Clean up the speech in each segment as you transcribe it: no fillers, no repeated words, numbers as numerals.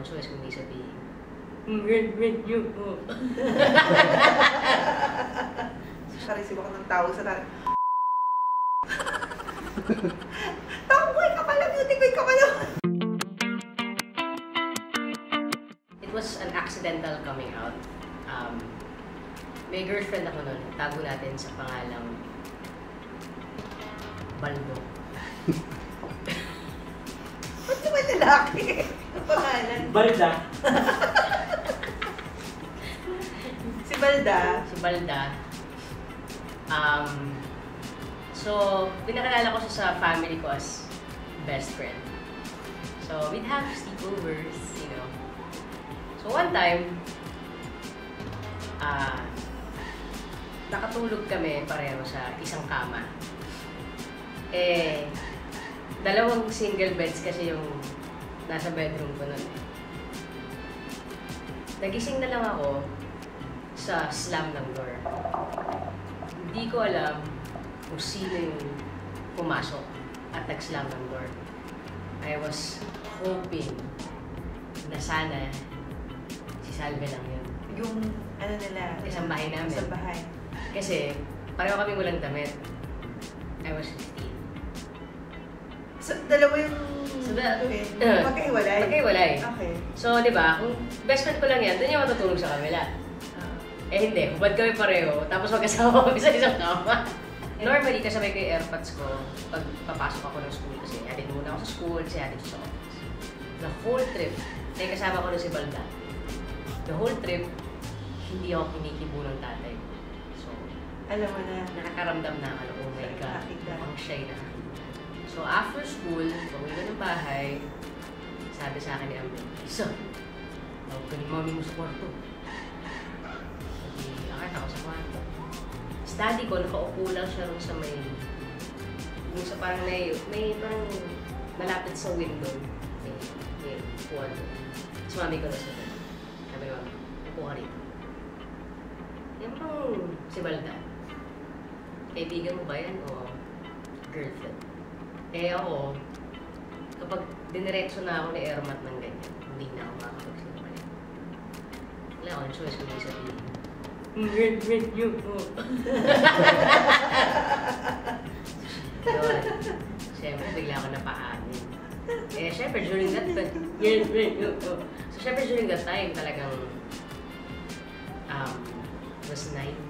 akong choice kung hindi sabihin. Karisip ako ng tawag sa tayo. Tomboy ka pala, beauty queen ka pala. It was an accidental coming out. May girlfriend ako noon. Tago natin sa pangalang Baldo. Ba't naman lalaki? Ang pangalan? Balda. Si Balda. Si Balda. So, pinakalala ko siya sa family ko as best friend. So, we'd have sleepovers, you know. So, one time, nakatulog kami pareho sa isang kama. Dalawang single beds kasi yung nasa bedroom ko nun. Nagising na lang ako sa slam ng door. Hindi ko alam kung sino yung pumasok at nag-slam ng door. I was hoping na sana si Salve lang yun. Yung ano nila? Isang bahay namin. Isang bahay. Kasi pareho kami walang damit. I was 15. So, dalawa yung magkahiwalay? Magkahiwalay. Okay. So, di ba, kung best friend ko lang yan, doon yung matutulog sa kabila. Hindi, hubad kami pareho, tapos magkasama kami sa isang kama. Normally, kasabay ko yung airpods ko pag papasok ako ng school kasi hatid muna ako sa school, kasi hatid sa office. The whole trip, kasama ko na si Balda. The whole trip, hindi ako kinikibo ng tatay ko. So, alam mo na. Nakakaramdam na ako, oh my God, ang shy na. So, after school, pauwi ko ng bahay, sabi sa akin ni Amber, Isa, tawag ka ni mami mo sa kwarto. Sabi, akit ako sa kwarto. Study ko, nakaupo lang siya rin sa may, yung sa parang may parang malapit sa window. May upuan. Tapos mami ko na sa doon. Sabi ni mami, upo ka rito. Yan bang si Balda? Kaibigan mo ba yan o girlfriend? Ako, kapag diniretso na ako ni Ermat ng ganyan, hindi na ako makakapagsinungaling. Wala akong choice kung hindi sabihin. Girlfriend yun po. Yun. Siyempre, bigla ako napaamin. Siyempre, during that time, girlfriend yun po. So, siyempre, during that time, talagang was 1998.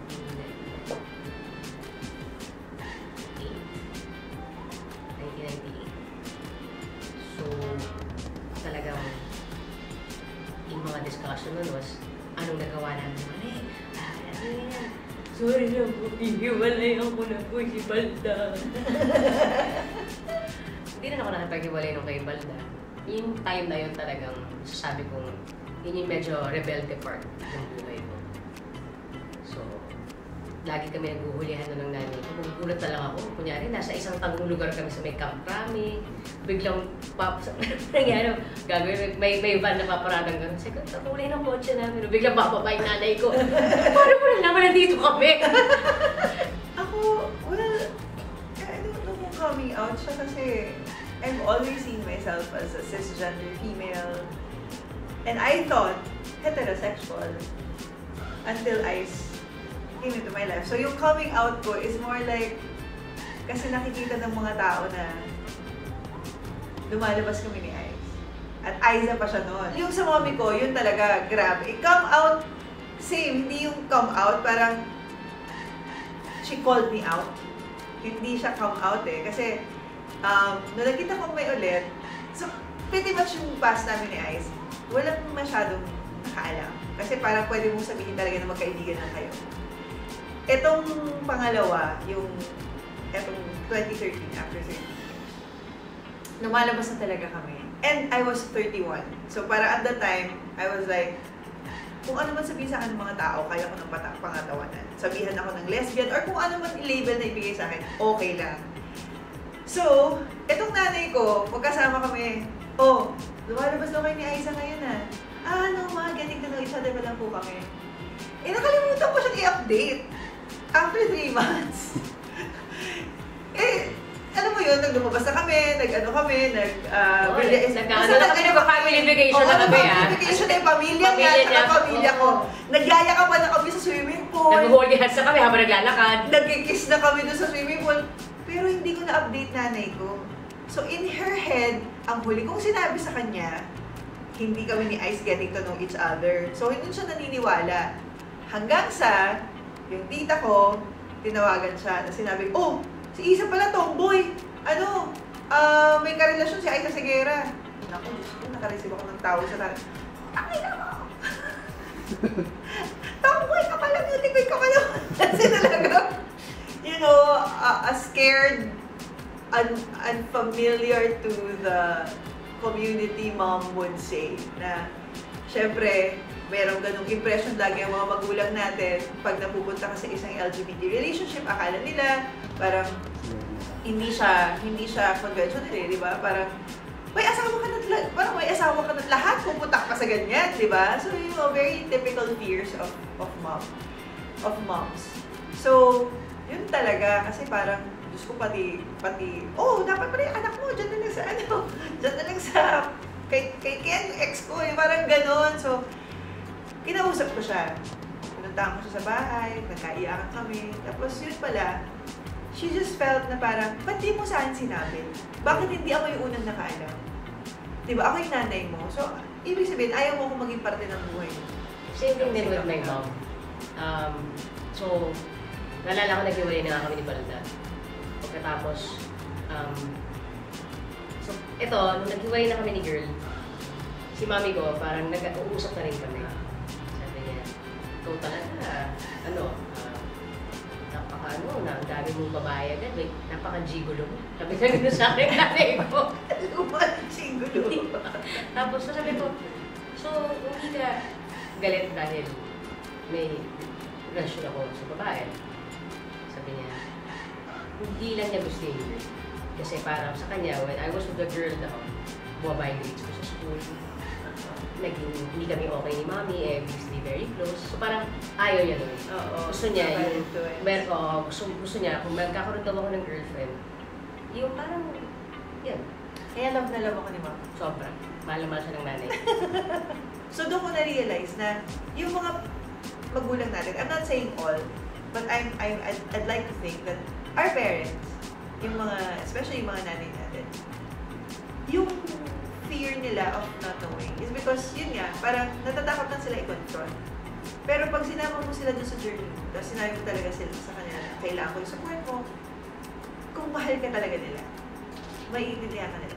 So, talagang yung mga discussion nun was, anong nagawa namin mali? Ano yan? Sorry na po, hihiwalay ako na po si Balda. Hindi na ako nakapag-hiwalay nung kay Balda. Yung time na yun talagang, sasabi kong, yun yung medyo rebelde part ng buhay ko. So, lagi kami naghuhulihan na ng nanay ko. Magugulat na lang ako. Kunyari, nasa isang tangong lugar kami sa may Camp Rami. Biglang nangyari, gagawin, may van na paparadang gano'n. Sabi ko, huli ng kotse namin. Biglang bababa yung nanay ko. Paano mo na naman nandito kami? Ako, well, I don't know kung coming out siya kasi I've always seen myself as a cisgender female. And I thought heterosexual until I came into my life. So yung coming out ko is more like, kasi nakikita ng mga tao na lumalabas kami ni Ice. At Aiza pa siya noon. Yung sa mommy ko, yun talaga, grabe. Come out, same. Hindi yung come out, parang she called me out. Hindi siya come out eh. Kasi, nung nakita kong may ulit, so pretty much yung past namin ni Ice, walang masyadong nakaalam. Kasi parang pwede mong sabihin talaga na magkaibigan na kayo. Etong pangalawa, etong 2013, after 13 years, lumalabas na talaga kami. And I was 31. So para at the time, I was like, kung ano man sabihin sa akin ng mga tao, kaya ko ng pangatawanan. Sabihan ako ng lesbian, or kung ano man i-label na ibigay sa akin, okay lang. So, etong nanay ko, magkasama kami, lumalabas daw kayo ni Aiza ngayon getting to know each other na lang po kami. Nakalimutan ko siyang i-update. After 3 months. Alam mo yun, lumabas na kami, nag-ano kami, nag-ano na kami, nag-family vacation na kami, family vacation na yung pamilya niya, saka pamilya ko. Nagyaya ka pa na kami sa swimming pool. Nag-holy hands na kami habang naglalakad. Nagkikiss na kami doon sa swimming pool. Pero hindi ko na-update nanay ko. So in her head, ang huli kong sinabi sa kanya, hindi kami ni Ice getting to know each other. So hindi siya naniniwala. Hanggang sa, yung tita ko, tinawagan siya na sinabi, oh, si Isa pala tomboy. Ano, may karelasyon si Isa Seguera. Naku, Diyos ko, nakareceive ako ng tawag sa tayo. Takay na mo! Tomboy ka pala, beauty queen ka pala. Kasi talaga, you know, a scared, unfamiliar to the community mom would say na syempre merong ganung impression lagi ang mga magulang natin pag napupunta ka sa isang LGBT relationship, akala nila parang hindi siya conventional di ba? Parang may asawa ka na lahat pupunta ka pa sa ganyan, di ba? So you know, very typical fears of moms. So yun talaga kasi parang Diyos ko pati, oh, dapat pala yung anak mo, dyan na lang sa dyan na lang sa, kay Ken, ex ko, yung parang ganon. So, kinausap ko siya. Pinuntahan ko siya sa bahay, nagkaiyakan kami. Tapos yun pala, she just felt na parang, ba't di mo saan sinabi? Bakit hindi ako yung unang nakaalam? Diba, ako yung nanay mo. So, ibig sabihin, ayaw mo akong maging parte ng buhay mo. Same thing din with my mom. So, nalala ko nag-iwalay na nga kami ni Balda. Pagkatapos, so, ito, nung nag-hiwalay na kami ni Girl, si mami ko, parang nag-uusap na rin kami. Sabi niya, ikaw talaga, ang dami mong babae agad, napaka-gigolo mo. Sabi ka gano'n sa akin, nanay ko. Gigolo. Tapos, sabi ko, so, hindi ka galit dahil may relasyon ako sa babae. Sabi niya, hindi lang niya gusto yung girl. Kasi parang sa kanya, when I was with the girl na bumaba yung grades ko sa school, naging hindi kami okay ni mami, we used to be very close. So parang ayaw niya nun. Gusto niya yung, gusto niya, kung magkakaroon daw ako ng girlfriend, yung parang, yan. Kaya love na love ako ni mama. Sobra. Mahal na mahal siya ng nanay. So doon ko na-realize na yung mga magulang natin, I'm not saying all, but I'd like to think that our parents, yung mga, especially yung mga nanay natin, yung fear nila of not knowing is because, yun nga, parang natatakot lang sila i-confront. Pero pag sinama mo sila dun sa journey mo, tapos sinabi mo talaga sila sa kanila na kailangan ko yung support mo, kung mahal ka talaga nila, maiintindihan ka nila.